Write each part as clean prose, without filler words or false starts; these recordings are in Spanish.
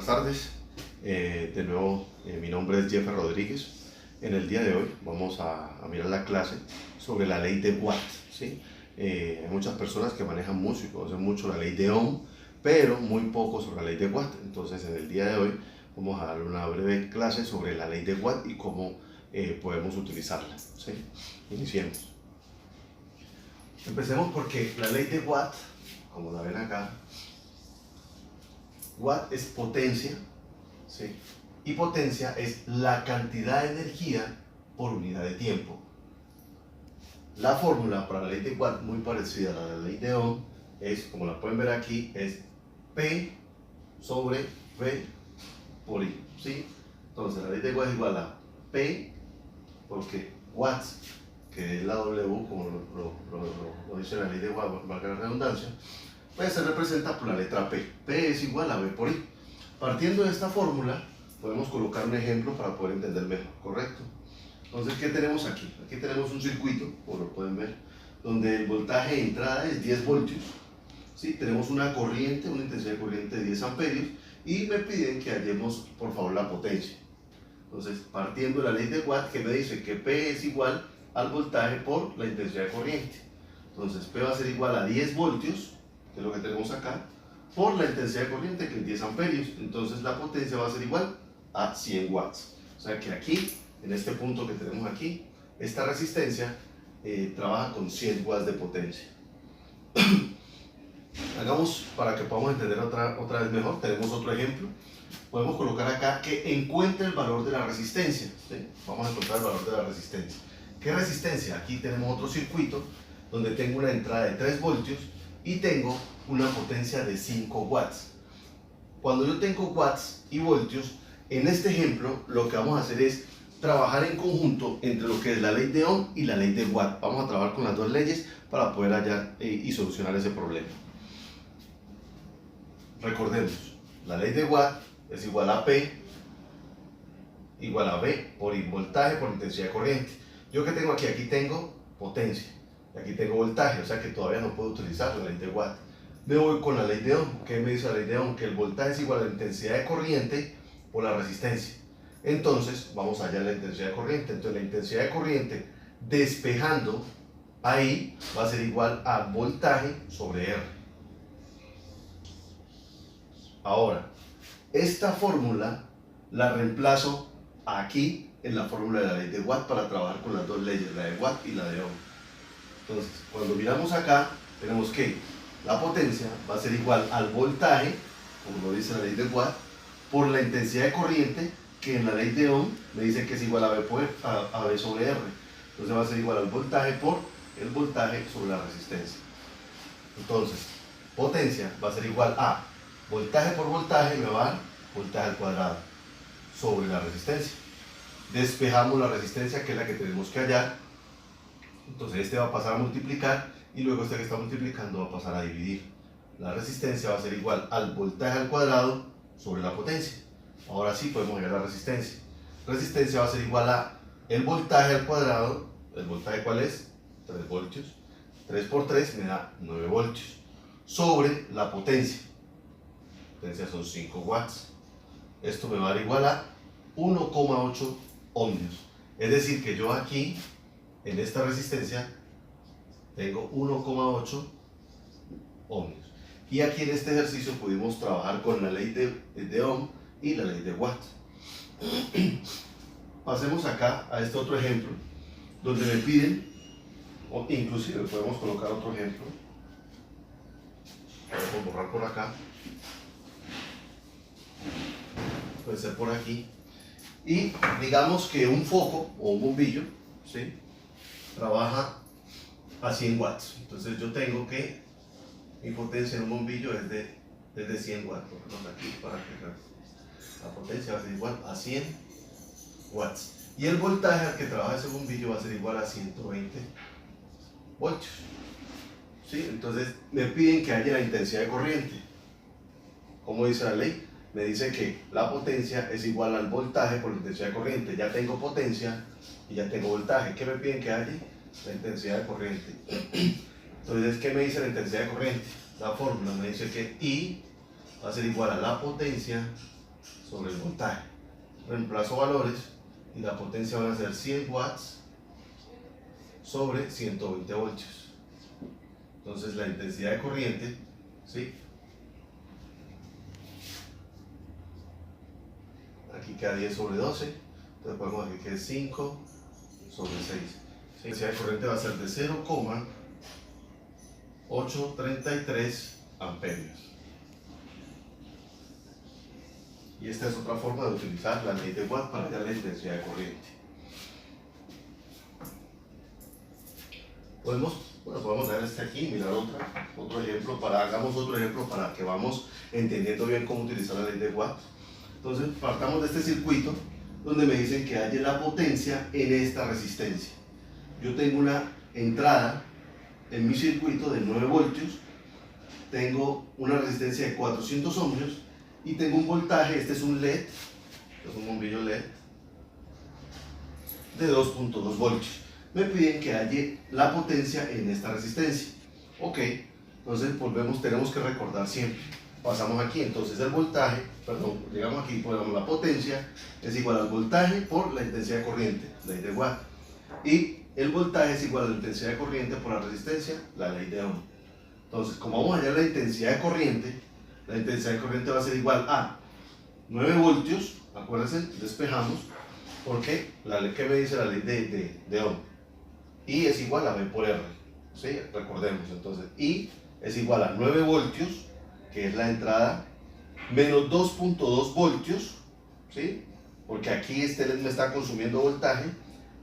Buenas tardes. De nuevo, mi nombre es Jeffer Rodríguez. En el día de hoy vamos a mirar la clase sobre la ley de Watt, ¿sí? Hay muchas personas que manejan mucho y conocen mucho la ley de Ohm, pero muy poco sobre la ley de Watt. Entonces, en el día de hoy vamos a dar una breve clase sobre la ley de Watt y cómo podemos utilizarla, ¿sí? Iniciemos. Empecemos porque la ley de Watt, como la ven acá, Watt es potencia, ¿sí? Y potencia es la cantidad de energía por unidad de tiempo. La fórmula para la ley de Watt, muy parecida a la ley de Ohm, es, como la pueden ver aquí, es P sobre V por I, ¿sí? Entonces la ley de Watt es igual a P, porque watts, que es la W, como lo dice la ley de Watt, valga la redundancia, pues se representa por la letra P. P es igual a V por I. Partiendo de esta fórmula, podemos colocar un ejemplo para poder entender mejor, ¿correcto? Entonces, ¿qué tenemos aquí? Aquí tenemos un circuito, como lo pueden ver, donde el voltaje de entrada es 10 voltios. ¿Sí? Tenemos una corriente, una intensidad de corriente de 10 amperios, y me piden que hallemos, por favor, la potencia. Entonces, partiendo de la ley de Watt, que me dice que P es igual al voltaje por la intensidad de corriente. Entonces, P va a ser igual a 10 voltios, que es lo que tenemos acá, por la intensidad de corriente, que es 10 amperios. Entonces la potencia va a ser igual a 100 watts. O sea que aquí, en este punto que tenemos aquí, esta resistencia trabaja con 100 watts de potencia. Hagamos, para que podamos entender otra vez mejor, tenemos otro ejemplo. Podemos colocar acá que encuentre el valor de la resistencia, ¿sí? Vamos a encontrar el valor de la resistencia. ¿Qué resistencia? Aquí tenemos otro circuito donde tengo una entrada de 3 voltios y tengo una potencia de 5 watts. Cuando yo tengo watts y voltios, en este ejemplo lo que vamos a hacer es trabajar en conjunto entre lo que es la ley de Ohm y la ley de Watt. Vamos a trabajar con las dos leyes para poder hallar y solucionar ese problema. Recordemos, la ley de Watt es igual a P igual a V por I, voltaje por intensidad de corriente. Yo que tengo aquí, aquí tengo potencia, aquí tengo voltaje, o sea que todavía no puedo utilizar la ley de Watt. Me voy con la ley de Ohm. ¿Qué me dice la ley de Ohm? Que el voltaje es igual a la intensidad de corriente por la resistencia. Entonces vamos a hallar la intensidad de corriente. Entonces la intensidad de corriente despejando ahí va a ser igual a voltaje sobre R. Ahora, esta fórmula la reemplazo aquí en la fórmula de la ley de Watt para trabajar con las dos leyes, la de Watt y la de Ohm. Entonces, cuando miramos acá, tenemos que la potencia va a ser igual al voltaje, como lo dice la ley de Watt, por la intensidad de corriente, que en la ley de Ohm me dice que es igual a V sobre R. Entonces va a ser igual al voltaje por el voltaje sobre la resistencia. Entonces, potencia va a ser igual a voltaje por voltaje, me va a dar voltaje al cuadrado sobre la resistencia. Despejamos la resistencia, que es la que tenemos que hallar. Entonces este va a pasar a multiplicar y luego este que está multiplicando va a pasar a dividir. La resistencia va a ser igual al voltaje al cuadrado sobre la potencia. Ahora sí podemos hallar la resistencia. Resistencia va a ser igual a el voltaje al cuadrado. ¿El voltaje cuál es? 3 voltios. 3 por 3 me da 9 voltios. Sobre la potencia. La potencia son 5 watts. Esto me va a dar igual a 1,8 ohmios. Es decir que yo aquí, en esta resistencia, tengo 1,8 ohmios. Y aquí en este ejercicio pudimos trabajar con la ley de Ohm y la ley de Watt. Pasemos acá a este otro ejemplo, donde me piden, o inclusive podemos colocar otro ejemplo. Podemos borrar por acá. Puede ser por aquí. Y digamos que un foco o un bombillo, ¿sí?, trabaja a 100 watts. Entonces yo tengo que mi potencia en un bombillo es de 100 watts. Aquí para que la potencia va a ser igual a 100 watts. Y el voltaje al que trabaja ese bombillo va a ser igual a 120 voltios. ¿Sí? Entonces me piden que haya la intensidad de corriente. ¿Cómo dice la ley? Me dice que la potencia es igual al voltaje por la intensidad de corriente. Ya tengo potencia y ya tengo voltaje. ¿Qué me piden que haya? La intensidad de corriente. Entonces, ¿qué me dice la intensidad de corriente? La fórmula me dice que I va a ser igual a la potencia sobre el voltaje. Reemplazo valores y la potencia van a ser 100 watts sobre 120 voltios. Entonces la intensidad de corriente, ¿sí? Aquí queda 10 sobre 12, entonces podemos decir que es 5 sobre 6. La intensidad de corriente va a ser de 0,833 amperios. Y esta es otra forma de utilizar la ley de Watt para hallar la intensidad de corriente. Podemos dar este aquí, mirar otro ejemplo, hagamos otro ejemplo para que vamos entendiendo bien cómo utilizar la ley de Watt. Entonces partamos de este circuito donde me dicen que halle la potencia en esta resistencia. Yo tengo una entrada en mi circuito de 9 voltios, tengo una resistencia de 400 ohmios y tengo un voltaje, este es un LED, es un bombillo LED de 2.2 voltios. Me piden que halle la potencia en esta resistencia. Ok, entonces tenemos que recordar siempre. Pasamos aquí, entonces el voltaje, llegamos aquí, ponemos la potencia, es igual al voltaje por la intensidad de corriente, ley de Watt. Y el voltaje es igual a la intensidad de corriente por la resistencia, la ley de Ohm. Entonces, como vamos a hallar la intensidad de corriente, la intensidad de corriente va a ser igual a 9 voltios, acuérdense, despejamos, porque la ley que me dice la ley de Ohm. I es igual a V por R, ¿sí? Recordemos, entonces, I es igual a 9 voltios, que es la entrada, menos 2.2 voltios, ¿sí? Porque aquí este LED me está consumiendo voltaje,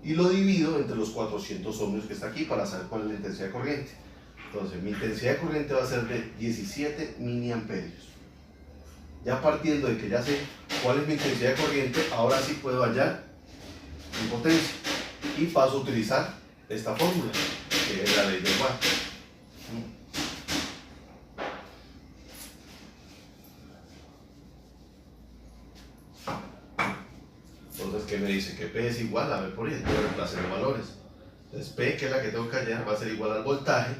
y lo divido entre los 400 ohmios que está aquí para saber cuál es la intensidad de corriente. Entonces, mi intensidad de corriente va a ser de 17 miliamperios. Ya partiendo de que ya sé cuál es mi intensidad de corriente, ahora sí puedo hallar mi potencia. Y paso a utilizar esta fórmula, que es la ley de Watt. Entonces, ¿qué me dice? Que P es igual a V por I. Entonces, reemplacé los valores. Entonces, P, que es la que tengo que hallar, va a ser igual al voltaje.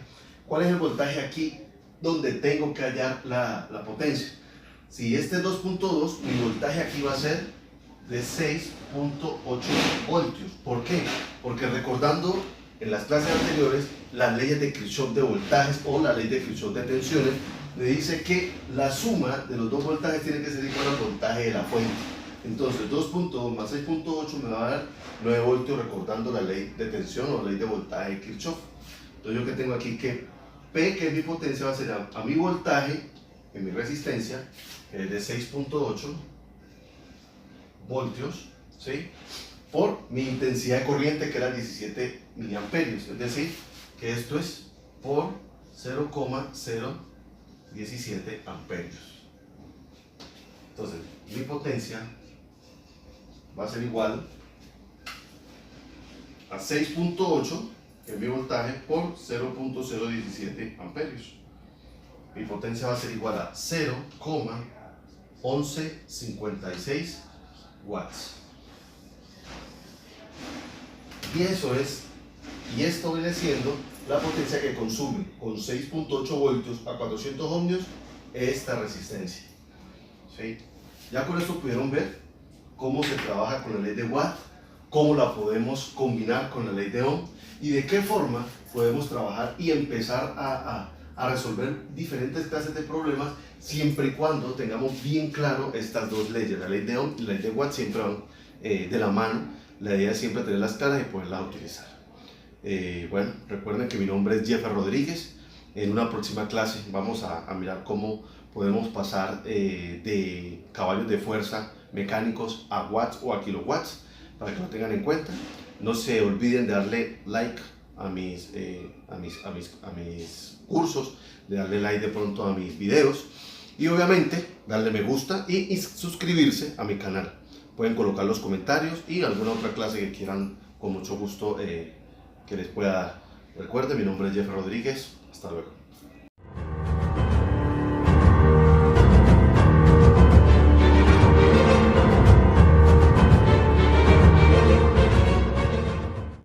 ¿Cuál es el voltaje aquí donde tengo que hallar la potencia? Si este es 2.2, mi voltaje aquí va a ser de 6.8 voltios. ¿Por qué? Porque recordando en las clases anteriores las leyes de Kirchhoff de voltajes o la ley de Kirchhoff de tensiones, me dice que la suma de los dos voltajes tiene que ser igual al voltaje de la fuente. Entonces 2.2 más 6.8 me va a dar 9 voltios, recordando la ley de tensión o la ley de voltaje de Kirchhoff. Entonces yo que tengo aquí que P, que es mi potencia, va a ser a mi voltaje en mi resistencia, que es de 6.8 voltios, ¿sí? Por mi intensidad de corriente, que era 17 miliamperios, es decir, que esto es por 0,017 amperios. Entonces, mi potencia va a ser igual a 6.8, que es mi voltaje, por 0,017 amperios. Mi potencia va a ser igual a 0,1156 watts. Y esto viene siendo la potencia que consume con 6.8 voltios a 400 ohmios esta resistencia. ¿Sí? Ya con esto pudieron ver cómo se trabaja con la ley de Watt, cómo la podemos combinar con la ley de Ohm y de qué forma podemos trabajar y empezar a resolver diferentes clases de problemas siempre y cuando tengamos bien claro estas dos leyes, la ley de Ohm y la ley de Watt siempre van de la mano. La idea es siempre tenerlas claras y poderlas utilizar. Bueno, recuerden que mi nombre es Jeffer Rodríguez. En una próxima clase vamos a mirar cómo podemos pasar de caballos de fuerza mecánicos a watts o a kilowatts, para que lo tengan en cuenta. No se olviden de darle like a mis cursos, de darle like de pronto a mis videos y obviamente darle me gusta y suscribirse a mi canal. Pueden colocar los comentarios y alguna otra clase que quieran, con mucho gusto que les pueda dar. Recuerden, mi nombre es Jeffer Rodríguez. Hasta luego.